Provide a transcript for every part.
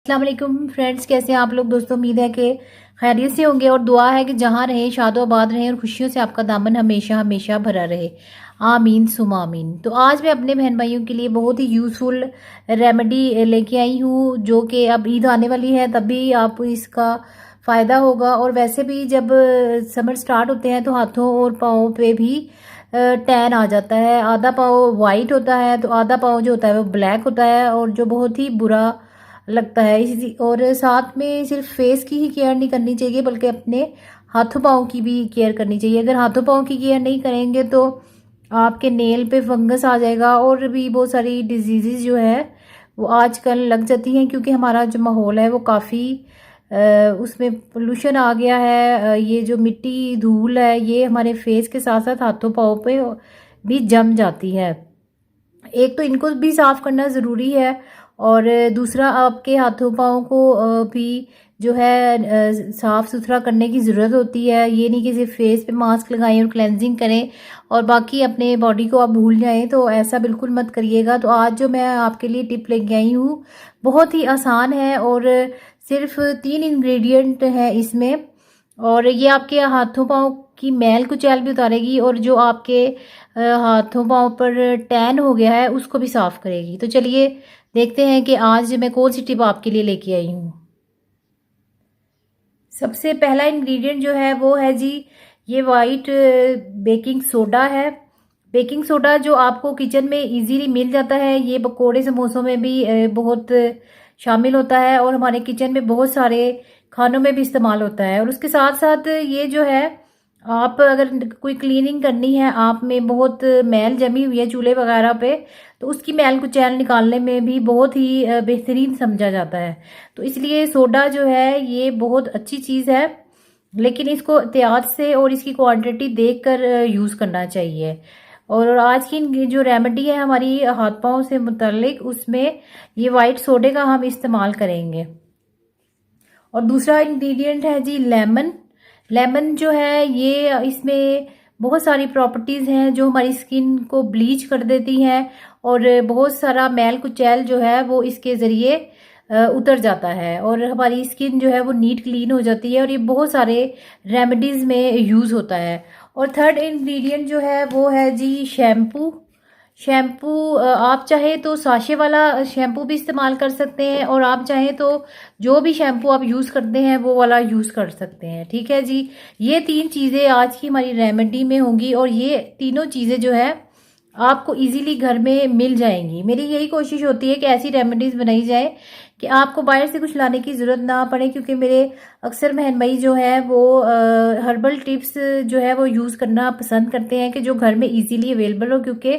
अस्सलाम वालेकुम फ्रेंड्स, कैसे हैं आप लोग। दोस्तों, उम्मीद है कि खैरियत से होंगे और दुआ है कि जहाँ रहें शादोआबाद रहें और खुशियों से आपका दामन हमेशा हमेशा भरा रहे। आमीन सुमा आमीन। तो आज मैं अपने बहन भाइयों के लिए बहुत ही यूज़फुल रेमेडी लेके आई हूँ, जो कि अब ईद आने वाली है तभी आपको इसका फ़ायदा होगा। और वैसे भी जब समर स्टार्ट होते हैं तो हाथों और पाँव पे भी टैन आ जाता है। आधा पाँव वाइट होता है तो आधा पाँव जो होता है वो ब्लैक होता है, और जो बहुत ही बुरा लगता है। इसी और साथ में सिर्फ फेस की ही केयर नहीं करनी चाहिए, बल्कि अपने हाथों पाँव की भी केयर करनी चाहिए। अगर हाथों पाँव की केयर नहीं करेंगे तो आपके नेल पे फंगस आ जाएगा, और भी बहुत सारी डिजीज़ जो है वो आजकल लग जाती हैं, क्योंकि हमारा जो माहौल है वो काफ़ी उसमें पोल्यूशन आ गया है। ये जो मिट्टी धूल है ये हमारे फेस के साथ साथ हाथों पाँव पे भी जम जाती है। एक तो इनको भी साफ़ करना ज़रूरी है, और दूसरा आपके हाथों पाँव को भी जो है साफ़ सुथरा करने की ज़रूरत होती है। ये नहीं कि सिर्फ फेस पे मास्क लगाएं और क्लेंजिंग करें और बाकी अपने बॉडी को आप भूल जाएं, तो ऐसा बिल्कुल मत करिएगा। तो आज जो मैं आपके लिए टिप लेके आई हूँ बहुत ही आसान है, और सिर्फ 3 इंग्रेडिएंट है इसमें, और ये आपके हाथों पाँव की मैल कुचैल भी उतारेगी, और जो आपके हाथों पाँव पर टैन हो गया है उसको भी साफ़ करेगी। तो चलिए देखते हैं कि आज मैं कौन सी टिप आपके लिए लेके आई हूँ। सबसे पहला इंग्रेडिएंट जो है वो है जी, ये वाइट बेकिंग सोडा है। बेकिंग सोडा जो आपको किचन में इजीली मिल जाता है, ये पकोड़े समोसों में भी बहुत शामिल होता है, और हमारे किचन में बहुत सारे खानों में भी इस्तेमाल होता है। और उसके साथ साथ ये जो है, आप अगर कोई क्लीनिंग करनी है, आप में बहुत मैल जमी हुई है चूल्हे वगैरह पे, तो उसकी मैल कुचैल निकालने में भी बहुत ही बेहतरीन समझा जाता है। तो इसलिए सोडा जो है ये बहुत अच्छी चीज़ है, लेकिन इसको एहतियात से और इसकी क्वांटिटी देखकर यूज़ करना चाहिए। और आज की जो रेमेडी है हमारी हाथ पांव से मुतल्लिक, उसमें ये वाइट सोडे का हम इस्तेमाल करेंगे। और दूसरा इंग्रेडिएंट है जी लेमन। लेमन जो है ये, इसमें बहुत सारी प्रॉपर्टीज़ हैं जो हमारी स्किन को ब्लीच कर देती हैं, और बहुत सारा मैल कुचैल जो है वो इसके ज़रिए उतर जाता है, और हमारी स्किन जो है वो नीट क्लीन हो जाती है, और ये बहुत सारे रेमेडीज़ में यूज़ होता है। और थर्ड इंग्रेडिएंट जो है वो है जी शैम्पू। शैम्पू आप चाहे तो साशे वाला शैम्पू भी इस्तेमाल कर सकते हैं, और आप चाहें तो जो भी शैम्पू आप यूज़ करते हैं वो वाला यूज़ कर सकते हैं। ठीक है जी, ये 3 चीज़ें आज की हमारी रेमेडी में होंगी, और ये तीनों चीज़ें जो है आपको इजीली घर में मिल जाएंगी। मेरी यही कोशिश होती है कि ऐसी रेमेडीज़ बनाई जाए कि आपको बाहर से कुछ लाने की ज़रूरत ना पड़े, क्योंकि मेरे अक्सर बहन भाई जो है वो हर्बल टिप्स जो है वो यूज़ करना पसंद करते हैं कि जो घर में इजीली अवेलेबल हो, क्योंकि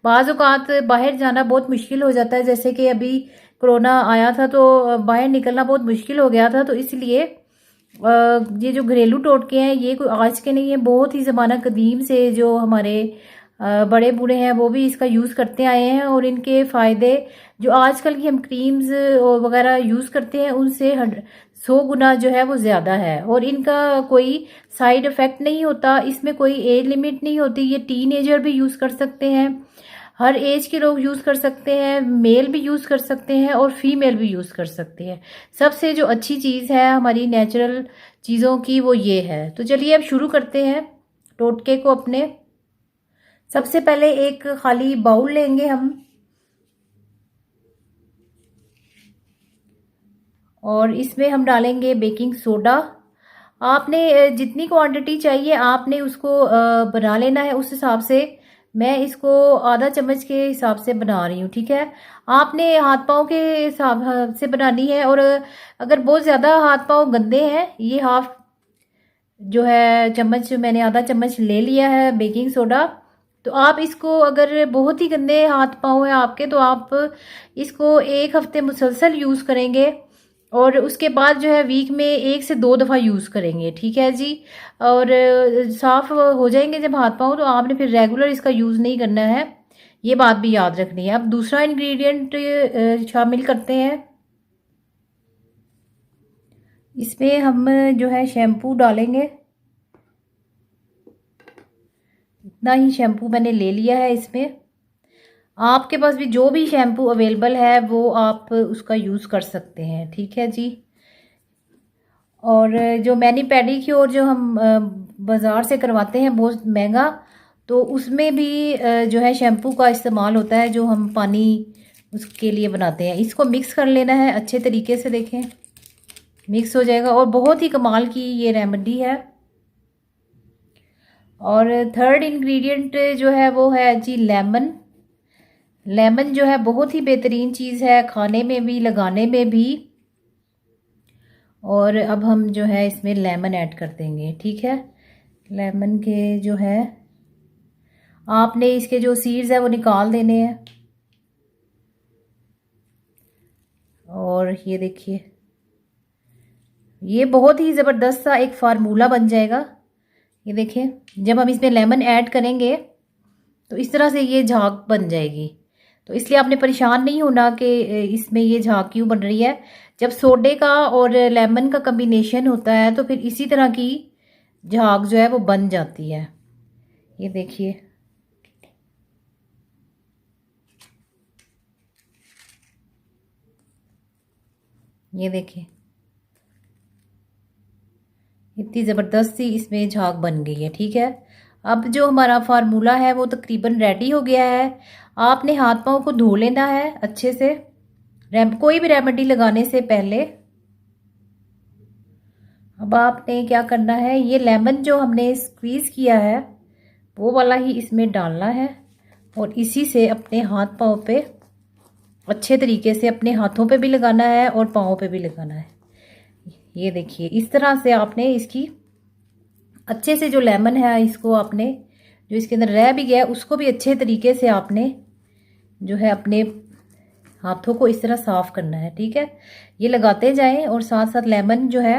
बाज़ औक़ात बाहर जाना बहुत मुश्किल हो जाता है। जैसे कि अभी कोरोना आया था तो बाहर निकलना बहुत मुश्किल हो गया था, तो इसलिए ये जो घरेलू टोटके हैं ये कोई आज के नहीं है, बहुत ही ज़माना कदीम से जो हमारे बड़े बूढ़े हैं वो भी इसका यूज़ करते आए हैं, और इनके फ़ायदे जो आजकल की हम क्रीम्स वगैरह यूज़ करते हैं उनसे 100 गुना जो है वो ज़्यादा है, और इनका कोई साइड इफ़ेक्ट नहीं होता। इसमें कोई एज लिमिट नहीं होती, ये टीनेजर भी यूज़ कर सकते हैं, हर एज के लोग यूज़ कर सकते हैं, मेल भी यूज़ कर सकते हैं और फीमेल भी यूज़ कर सकते हैं। सबसे जो अच्छी चीज़ है हमारी नेचुरल चीज़ों की वो ये है। तो चलिए अब शुरू करते हैं टोटके को अपने। सबसे पहले एक खाली बाउल लेंगे हम, और इसमें हम डालेंगे बेकिंग सोडा। आपने जितनी क्वांटिटी चाहिए आपने उसको बना लेना है उस हिसाब से। मैं इसको आधा चम्मच के हिसाब से बना रही हूँ, ठीक है। आपने हाथ पाँव के हिसाब से बनानी है, और अगर बहुत ज़्यादा हाथ पाँव गंदे हैं, ये हाफ जो है चम्मच मैंने आधा चम्मच ले लिया है बेकिंग सोडा। तो आप इसको, अगर बहुत ही गंदे हाथ पाँव है आपके, तो आप इसको 1 हफ्ते मुसलसल यूज़ करेंगे, और उसके बाद जो है वीक में 1 से 2 दफ़ा यूज़ करेंगे, ठीक है जी। और साफ़ हो जाएंगे जब हाथ पाँव, तो आपने फिर रेगुलर इसका यूज़ नहीं करना है, ये बात भी याद रखनी है। अब दूसरा इंग्रेडिएंट शामिल करते हैं। इसमें हम जो है शैम्पू डालेंगे, इतना ही शैम्पू मैंने ले लिया है इसमें। आपके पास भी जो भी शैम्पू अवेलेबल है वो आप उसका यूज़ कर सकते हैं, ठीक है जी। और जो मैनी पेडिक्योर जो हम बाज़ार से करवाते हैं बहुत महंगा, तो उसमें भी जो है शैम्पू का इस्तेमाल होता है जो हम पानी उसके लिए बनाते हैं। इसको मिक्स कर लेना है अच्छे तरीके से, देखें मिक्स हो जाएगा और बहुत ही कमाल की ये रेमेडी है। और थर्ड इंग्रेडिएंट जो है वो है जी लेमन। लेमन जो है बहुत ही बेहतरीन चीज़ है, खाने में भी लगाने में भी। और अब हम जो है इसमें लेमन ऐड कर देंगे, ठीक है। लेमन के जो है आपने इसके जो सीड्स है वो निकाल देने हैं। और ये देखिए ये बहुत ही ज़बरदस्त सा एक फार्मूला बन जाएगा। ये देखिए जब हम इसमें लेमन ऐड करेंगे तो इस तरह से ये झाग बन जाएगी। तो इसलिए आपने परेशान नहीं होना कि इसमें ये झाग क्यों बन रही है। जब सोडे का और लेमन का कम्बिनेशन होता है तो फिर इसी तरह की झाग जो है वो बन जाती है। ये देखिए ये देखिए इतनी ज़बरदस्त सी इसमें झाग बन गई है, ठीक है। अब जो हमारा फार्मूला है वो तकरीबन रेडी हो गया है। आपने हाथ पाँव को धो लेना है अच्छे से कोई भी रेमेडी लगाने से पहले। अब आपने क्या करना है, ये लेमन जो हमने स्क्वीज़ किया है वो वाला ही इसमें डालना है और इसी से अपने हाथ पाँव पे अच्छे तरीके से अपने हाथों पे भी लगाना है और पाँव पे भी लगाना है। ये देखिए इस तरह से आपने इसकी अच्छे से जो लेमन है इसको आपने जो इसके अंदर रह भी गया उसको भी अच्छे तरीके से आपने जो है अपने हाथों को इस तरह साफ़ करना है, ठीक है। ये लगाते जाएं और साथ साथ लेमन जो है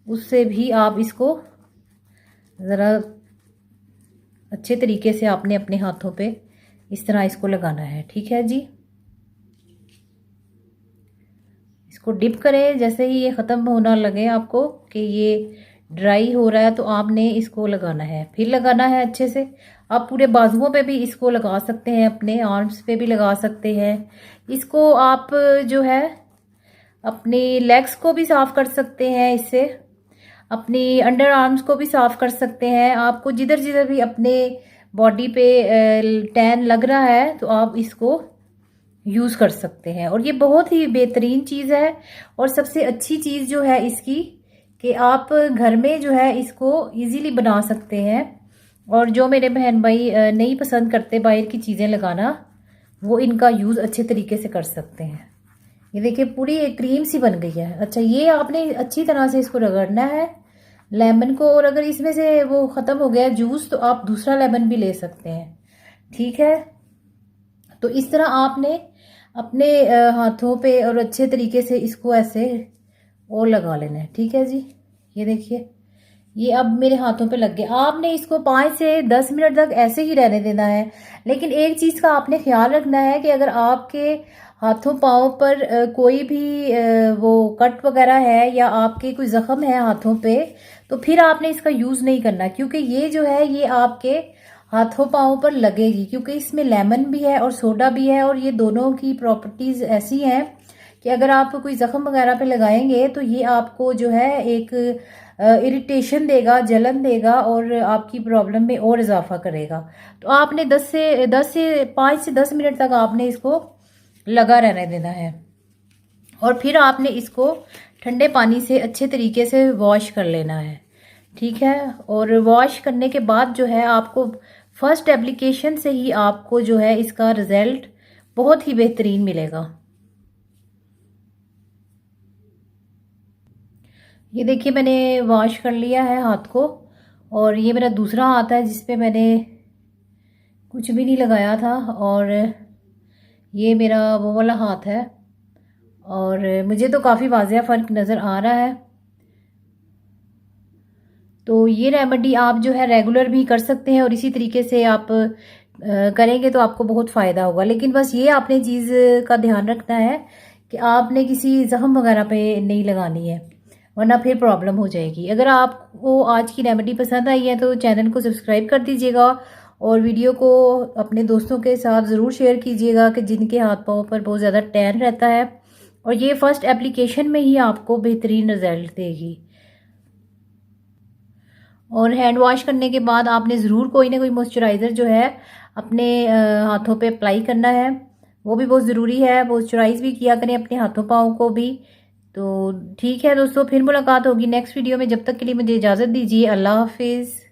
उससे भी आप इसको ज़रा अच्छे तरीके से आपने अपने हाथों पे इस तरह इसको लगाना है, ठीक है जी। इसको डिप करें, जैसे ही ये ख़त्म होना लगे आपको कि ये ड्राई हो रहा है तो आपने इसको लगाना है, फिर लगाना है अच्छे से। आप पूरे बाजुओं पे भी इसको लगा सकते हैं, अपने आर्म्स पे भी लगा सकते हैं। इसको आप जो है अपने लेग्स को भी साफ़ कर सकते हैं इससे, अपनी अंडर आर्म्स को भी साफ़ कर सकते हैं। आपको जिधर जिधर भी अपने बॉडी पे टैन लग रहा है तो आप इसको यूज़ कर सकते हैं। और ये बहुत ही बेहतरीन चीज़ है। और सबसे अच्छी चीज़ जो है इसकी कि आप घर में जो है इसको इजीली बना सकते हैं। और जो मेरे बहन भाई नहीं पसंद करते बाहर की चीज़ें लगाना, वो इनका यूज़ अच्छे तरीके से कर सकते हैं। ये देखिए पूरी एक क्रीम सी बन गई है। अच्छा ये आपने अच्छी तरह से इसको रगड़ना है लेमन को, और अगर इसमें से वो ख़त्म हो गया जूस तो आप दूसरा लेमन भी ले सकते हैं, ठीक है। तो इस तरह आपने अपने हाथों पे और अच्छे तरीके से इसको ऐसे और लगा लेना है, ठीक है जी। ये देखिए ये अब मेरे हाथों पे लग गया। आपने इसको 5 से 10 मिनट तक ऐसे ही रहने देना है। लेकिन एक चीज़ का आपने ख्याल रखना है कि अगर आपके हाथों पाँव पर कोई भी वो कट वगैरह है या आपके कोई ज़ख्म है हाथों पे, तो फिर आपने इसका यूज़ नहीं करना, क्योंकि ये जो है ये आपके हाथों पाँव पर लगेगी, क्योंकि इसमें लेमन भी है और सोडा भी है। और ये दोनों की प्रॉपर्टीज़ ऐसी हैं कि अगर आप कोई ज़ख्म वगैरह पे लगाएंगे तो ये आपको जो है एक इरिटेशन देगा, जलन देगा और आपकी प्रॉब्लम में और इजाफा करेगा। तो आपने 5 से 10 मिनट तक आपने इसको लगा रहने देना है। और फिर आपने इसको ठंडे पानी से अच्छे तरीके से वॉश कर लेना है, ठीक है। और वॉश करने के बाद जो है आपको फर्स्ट एप्लीकेशन से ही आपको जो है इसका रिजल्ट बहुत ही बेहतरीन मिलेगा। ये देखिए मैंने वॉश कर लिया है हाथ को, और ये मेरा दूसरा हाथ है जिस पे मैंने कुछ भी नहीं लगाया था, और ये मेरा वो वाला हाथ है। और मुझे तो काफ़ी वाज़ेह फ़र्क नज़र आ रहा है। तो ये रेमेडी आप जो है रेगुलर भी कर सकते हैं और इसी तरीके से आप करेंगे तो आपको बहुत फ़ायदा होगा। लेकिन बस ये आपने चीज़ का ध्यान रखना है कि आपने किसी ज़ख्म वगैरह पे नहीं लगानी है, वरना फिर प्रॉब्लम हो जाएगी। अगर आपको आज की रेमेडी पसंद आई है तो चैनल को सब्सक्राइब कर दीजिएगा और वीडियो को अपने दोस्तों के साथ ज़रूर शेयर कीजिएगा कि जिनके हाथ पाँव पर बहुत ज़्यादा टैन रहता है। और ये फर्स्ट एप्लीकेशन में ही आपको बेहतरीन रिजल्ट देगी। और हैंड वॉश करने के बाद आपने ज़रूर कोई ना कोई मॉइस्चराइज़र जो है अपने हाथों पे अप्लाई करना है, वो भी बहुत ज़रूरी है। मॉइस्चराइज़ भी किया करें अपने हाथों पाँव को भी। तो ठीक है दोस्तों, फिर मुलाकात होगी नेक्स्ट वीडियो में। जब तक के लिए मुझे इजाज़त दीजिए। अल्लाह हाफिज़।